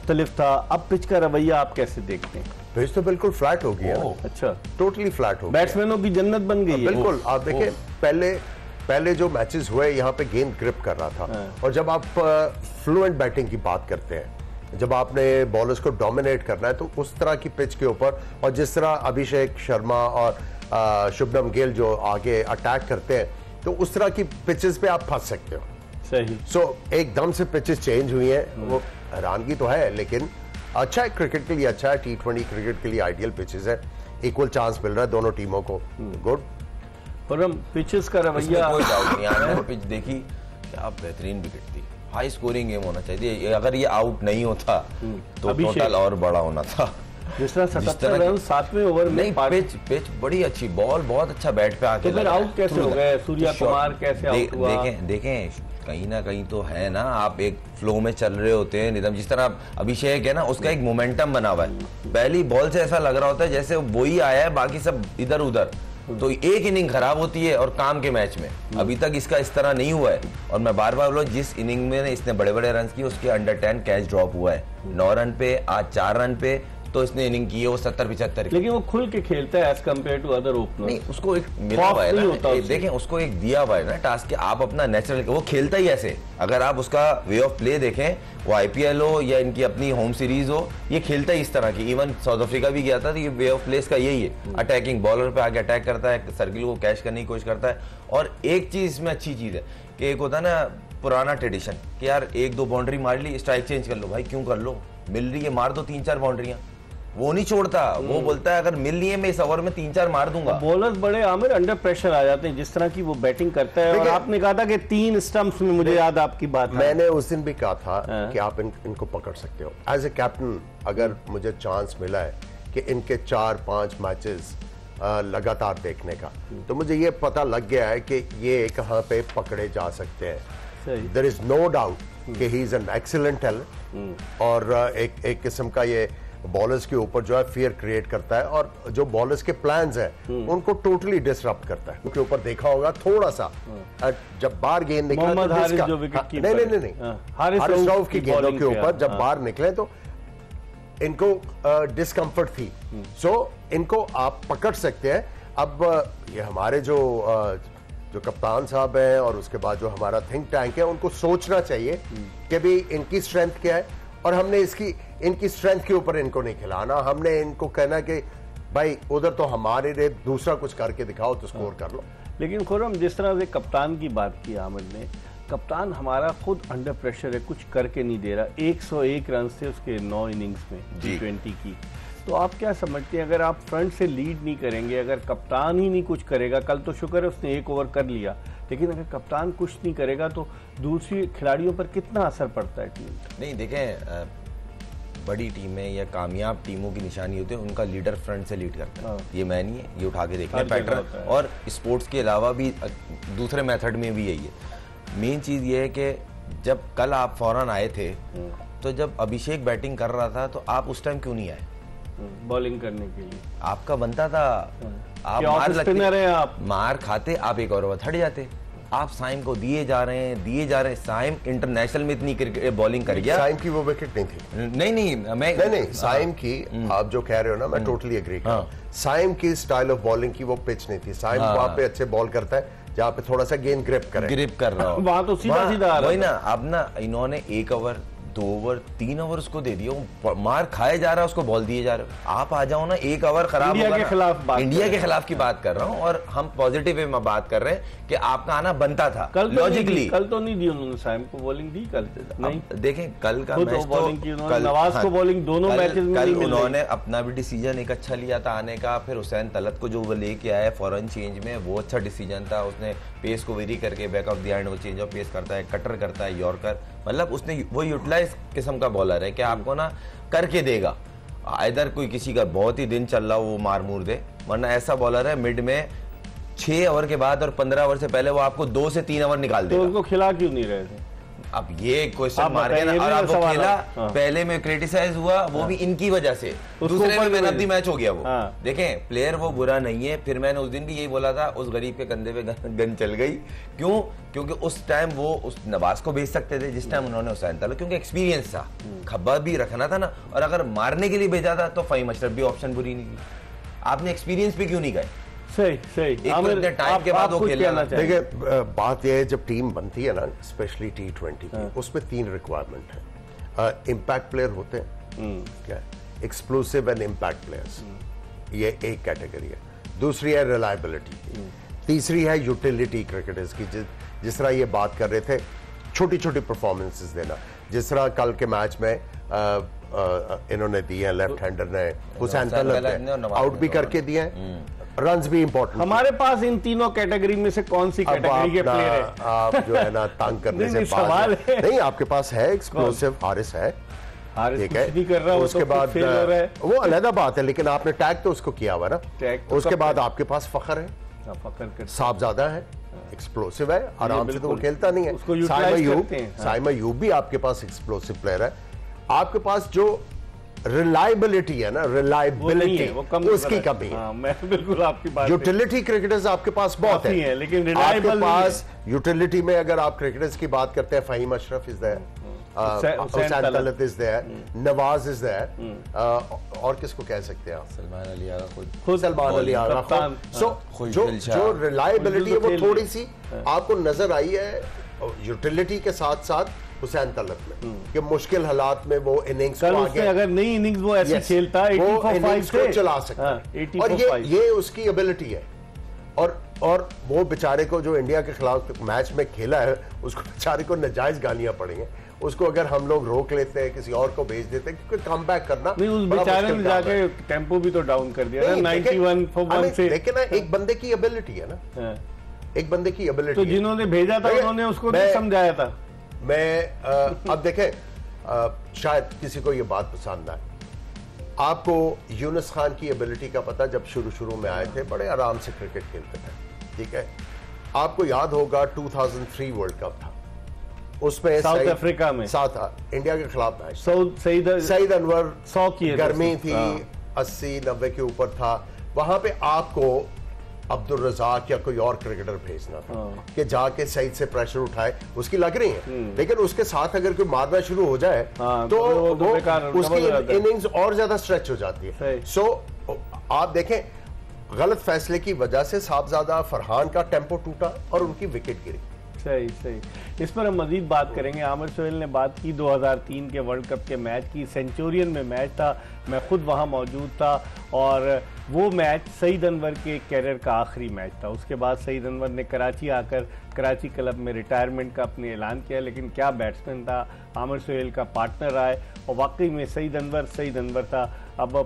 मुख्तलिफ था, अब पिच का रवैया आप कैसे देखते हैं? पिच तो बिल्कुल फ्लैट हो गया। अच्छा, टोटली फ्लैट हो गया, बैट्समैनों की जन्नत बन गई है। बिल्कुल। आप देखिए पहले जो मैचेस हुए यहाँ पे गेंद ग्रिप कर रहा था, और जब आप फ्लुएंट बैटिंग की बात करते हैं, जब आपने बॉलर्स को डोमिनेट करना है, तो उस तरह की पिच के ऊपर, और जिस तरह अभिषेक शर्मा और शुभमन गिल जो आगे अटैक करते हैं, तो उस तरह की पिचेस पे आप फंस सकते हो। सही। एकदम से पिचेस चेंज हुई हैं, वो हैरानगी तो है, लेकिन अच्छा है, क्रिकेट के लिए अच्छा है, T20 क्रिकेट के लिए आइडियल पिचेस है, इक्वल चांस मिल रहा है दोनों टीमों को। गुड। और हम पिचेस का रवैया, कोई डाउट नहीं, आपने पिच देखी, क्या बेहतरीन विकेट थी, हाई स्कोरिंग गेम होना चाहिए। अगर ये आउट नहीं होता तो टोटल और बड़ा होना था। जिस तरह 77 रन 7वें ओवर में, पिच बड़ी अच्छी, बॉल बहुत अच्छा बैट पे आके, तो फिर आउट कैसे हो गए? सूर्या कुमार कैसे आउट हुआ? देखें कहीं ना कहीं तो है ना, आप एक फ्लो में चल रहे होते हैं निदम, जिस तरह अभिषेक है ना, उसका एक मोमेंटम बना हुआ है, पहली बॉल से ऐसा लग रहा होता है जैसे वो ही आया है, बाकी सब इधर उधर, तो एक इनिंग खराब होती है। और काम के मैच में अभी तक इसका इस तरह नहीं हुआ है, और मैं बार बार बोलूं, जिस इनिंग में इसने बड़े बड़े रन किए, उसके अंडर 10 कैच ड्रॉप हुआ है, 9 रन पे, आज 4 रन पे, तो इसने इनिंग की है वो 70-75। लेकिन वो खुल के खेलता है as compare to other opener. नहीं, उसको एक मिला हुआ है ना, देखें उसको एक दिया हुआ है ना टास्क कि आप अपना नेचुरल, वो खेलता ही ऐसे। अगर आप उसका वे ऑफ प्ले देखें, वो IPL हो या इनकी अपनी होम सीरीज हो, ये खेलता ही इस तरह की। इवन साउथ अफ्रीका भी गया था, तो ये वे ऑफ प्लेस का यही है, अटैकिंग बॉलर पे आके अटैक करता है, सर्किल को कैच करने की कोशिश करता है। और एक चीज इसमें अच्छी चीज है कि एक होता है ना पुराना ट्रेडिशन कि यार 1-2 बाउंड्री मार ली, स्ट्राइक चेंज कर लो। भाई क्यों कर लो, मिल रही है मार दो 3-4 बाउंड्रियां। वो नहीं छोड़ता, वो बोलता है अगर मिल रही है मैं इस ओवर में 3-4 मार दूंगा। बॉलर्स बड़े आमिर अंडर प्रेशर आ जाते हैं, जिस तरह की वो बैटिंग करता है। और आपने कहा था कि 3 स्टंप्स में, मुझे याद आपकी बात, मैंने उस दिन भी कहा था कि आप इनको पकड़ सकते हो एज ए कैप्टन। अगर मुझे चांस मिला है कि इनके 4-5 मैचेस लगातार देखने का, तो मुझे ये पता लग गया है कि ये कहाँ पे पकड़े जा सकते हैं। देयर इज नो डाउट कि he is an excellent talent, और एक किस्म का ये बॉलर्स के ऊपर जो है फियर क्रिएट करता है, और जो बॉलर्स के प्लान्स हैं उनको टोटली डिसरप्ट करता है। उनके ऊपर देखा होगा थोड़ा सा, जब बाहर गेंद निकला, नहीं हारिस रऊफ की गेंदों के ऊपर जब बाहर निकले तो इनको डिस्कम्फर्ट थी। सो इनको आप पकड़ सकते हैं। अब ये हमारे जो कप्तान साहब हैं, और उसके बाद जो हमारा थिंक टैंक है, उनको सोचना चाहिए कि भी इनकी स्ट्रेंथ क्या है, और हमने इनकी स्ट्रेंथ के ऊपर इनको नहीं खिलाना। हमने इनको कहना कि भाई उधर तो हमारे लिए दूसरा कुछ करके दिखाओ तो स्कोर कर लो। लेकिन खुरम, जिस तरह से कप्तान की बात की आमिर ने, कप्तान हमारा खुद अंडर प्रेशर है, कुछ करके नहीं दे रहा। 101 रन से उसके 9 इनिंग्स में T20 की। तो आप क्या समझते हैं, अगर आप फ्रंट से लीड नहीं करेंगे, अगर कप्तान ही नहीं कुछ करेगा, कल तो शुक्र है उसने 1 ओवर कर लिया, लेकिन अगर कप्तान कुछ नहीं करेगा तो दूसरी खिलाड़ियों पर कितना असर पड़ता है टीम? नहीं, देखें बड़ी टीमें या कामयाब टीमों की निशानी होती है उनका लीडर फ्रंट से लीड करता है। ये मैं नहीं है, ये उठा के देखना पैटर्न, और स्पोर्ट्स के अलावा भी दूसरे मेथड में भी यही है। मेन चीज़ ये है कि जब कल आप फौरन आए थे, तो जब अभिषेक बैटिंग कर रहा था, तो आप उस टाइम क्यों नहीं आए बॉलिंग करने के लिए? आपका बनता था, आप मार खाते, आप एक और हट जाते। आप साइम को दिए जा रहे हैं। साइम इंटरनेशनल में इतनी बॉलिंग कर गया। साइम की वो विकेट नहीं थी। नहीं, साइम की आप जो कह रहे हो ना, मैं टोटली एग्री करता हूं। साइम की स्टाइल ऑफ बॉलिंग की वो पिच नहीं थी। साइम वहां पे अच्छे बॉल करता है जहाँ पे थोड़ा सा गेंद ग्रिप कर रहा हो, वहां तो सीधा वही ना। अब ना इन्होंने 1 ओवर 2 ओवर 3 ओवर उसको दे दिया, मार खाए जा रहा है, उसको बॉल दिए जा रहे हो। आप आ जाओ ना, 1 ओवर खराब इंडिया के खिलाफ की बात कर रहा हूँ, और हम पॉजिटिव वे में बात कर रहे हैं कि आपका आना बनता था लॉजिकली। कल तो नहीं दी उन्होंने, साइम को बॉलिंग दी कल नहीं। देखें कल का मैच बॉलिंग की उन्होंने, नवाज को बॉलिंग दोनों मैचेस में नहीं मिली। उन्होंने अपना भी डिसीजन एक अच्छा लिया था आने का, फिर हुसैन तलत को जो वो लेके आया फॉरन चेंज में, वो अच्छा डिसीजन था। उसने पेस को वेरी करके बैक ऑफ द हैंड वो चेंज ऑफ पेस करता है, कटर करता है, यॉर्कर, मतलब उसने वो यूटिलाइज किस्म का बॉलर है कि आपको ना करके देगा। इधर कोई किसी का बहुत ही दिन चल रहा हो वो मार मूर दे, वरना ऐसा बॉलर है मिड में 6 ओवर के बाद और 15 ओवर से पहले वो आपको 2 से 3 ओवर निकाल देगा। तो उनको खिला क्यों नहीं रहे थे? अब ये क्वेश्चन मार के ना, और अब वो खेला, पहले में क्रिटिसाइज हुआ, वो भी इनकी वजह से, दूसरे में मैन ऑफ द मैच हो गया वो। देखें, प्लेयर वो बुरा नहीं है। फिर मैंने उस दिन भी यही बोला था, उस गरीब के कंधे पे गन चल गई। क्यों? क्योंकि उस टाइम वो उस नवाज को भेज सकते थे जिस टाइम उन्होंने हुसैन तलब, क्योंकि एक्सपीरियंस था, खब्बा भी रखना था ना। और अगर मारने के लिए भेजा था तो फहीम अशरफ भी ऑप्शन बुरी नहीं थी। आपने एक्सपीरियंस पे क्यों नहीं गए? सही सही। टाइम के बाद वो खेलना। देखिए, बात यह है, जब टीम बनती है ना, स्पेशली T20 की, उसमें 3 रिक्वायरमेंट है। इम्पैक्ट प्लेयर होते हैं, क्या एक्सप्लोसिव एंड इम्पैक्ट प्लेयर्स, ये एक कैटेगरी है। दूसरी है रिलायबिलिटी, तीसरी है यूटिलिटी क्रिकेटर्स की, जिस तरह ये बात कर रहे थे, छोटी छोटी परफॉर्मेंसेस देना। जिस तरह कल के मैच में इन्होंने दिए, लेफ्ट हैंडर ने, हुसैन तलब ने आउट भी करके दिए हैं, रन्स भी इंपॉर्टेंट। हमारे पास इन तीनों कैटेगरी में से कौन सी कैटेगरी के प्लेयर है? आप जो है ना तंग करने से सवाल है। नहीं, आपके पास है एक्सप्लोसिव हारिस है, ठीक है, नहीं कर रहा, उसके बाद वो अलग बात है, लेकिन आपने टैग तो उसको किया हुआ ना। उसके बाद आपके पास फखर है, साहबजादा है, एक्सप्लोसिव है, आराम से तो वो खेलता नहीं है। साइम अयूब भी आपके पास एक्सप्लोसिव प्लेयर है। आपके पास जो रिलायबिलिटी है ना, रिलायबिलिटी उसकी कमी है। मैं बिल्कुल आपकी बात। यूटिलिटी क्रिकेटर्स आपके पास बहुत है, लेकिन आपके पास यूटिलिटी में अगर आप क्रिकेटर्स की बात करते हैं, Faheem Ashraf is there, Hussain Talat is there, Nawaz is there, और किसको कह सकते हैं आप? सलमान अली आगा, खुद सलमान अली आगा। सो जो रिलायबिलिटी है वो थोड़ी सी आपको नजर आई है यूटिलिटी के साथ साथ हुसैन तलब में, कि मुश्किल हालात में वो इनिंग्स को आगे, अगर नई इनिंग्स वो ऐसे खेलता है, वो इनिंग्स को चला सकता है, और ये उसकी एबिलिटी है। और वो बेचारे को जो इंडिया के खिलाफ मैच में खेला है, उसको बेचारे को नाजायज गालियां पड़ी हैं। उसको अगर हम लोग रोक लेते हैं, किसी और को भेज देते हैं, क्योंकि कम बैक करना नहीं, उस बेचारे ने जाके टेम्पो भी तो डाउन कर दिया ना, 91 for 1 से। लेकिन एक बंदे की एबिलिटी है ना, एक बंदे की एबिलिटी। तो जिन्होंने भेजा था उन्होंने उसको नहीं समझाया था। मैं अब देखें, शायद किसी को ये बात पसंद आए। आपको यूनुस खान की एबिलिटी का पता, जब शुरू में आए थे, बड़े आराम से क्रिकेट खेलते थे, ठीक है। आपको याद होगा 2003 वर्ल्ड कप था, उसमें साउथ अफ्रीका में इंडिया के खिलाफ मैच, सईद अनवर 100 की गर्मी थी, 80-90 के ऊपर था। वहां पे आपको अब्दुल रज़ाक या कोई और क्रिकेटर भेजना था कि जाके सईद से प्रेशर उठाए, उसकी लग रही है, लेकिन उसके साथ अगर कोई मारना शुरू हो जाए तो वो उसकी इनिंग्स और ज्यादा स्ट्रेच हो जाती है। सो आप देखें, गलत फैसले की वजह से साहबजादा फरहान का टेम्पो टूटा और उनकी विकेट गिरी। सही सही। इस पर हम मजीद बात करेंगे। आमिर सोहेल ने बात की 2003 के वर्ल्ड कप के मैच की, सेंचुरियन में मैच था, मैं खुद वहां मौजूद था, और वो मैच सईद अनवर के कैरियर का आखिरी मैच था। उसके बाद सईद अनवर ने कराची आकर कराची क्लब में रिटायरमेंट का अपने ऐलान किया, लेकिन क्या बैट्समैन था, आमिर सोहेल का पार्टनर आए, और वाकई में सईद अनवर था। अब